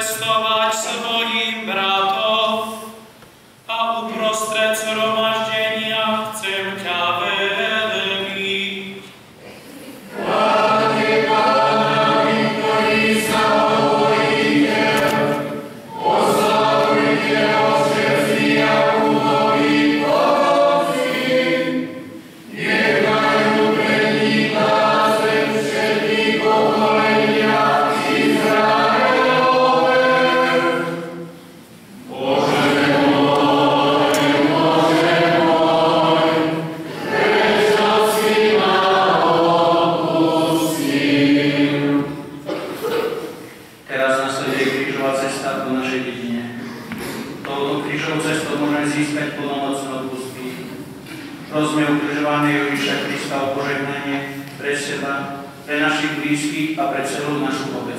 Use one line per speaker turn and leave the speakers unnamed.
zvestovať svojim bratom a uprostred zhromaždenia chcem ťa velbiť.
Pane Pánovi, ktorý sa hovoríte, oslavujte ho všetci a úbohí pomoci. Nech majú pred ním lásek všetkých pokolenia Izraelove. Bože môj, prečo si ma opustil?
Teraz nasleduje krížová cesta po našej dedine. Touto krížovou cestou môžeme získať plnomocnú odpustky. Prosme ukrižovaného Ježiša Krista o požehnanie pre seba, pre našich blízkych a pre celú našu obec.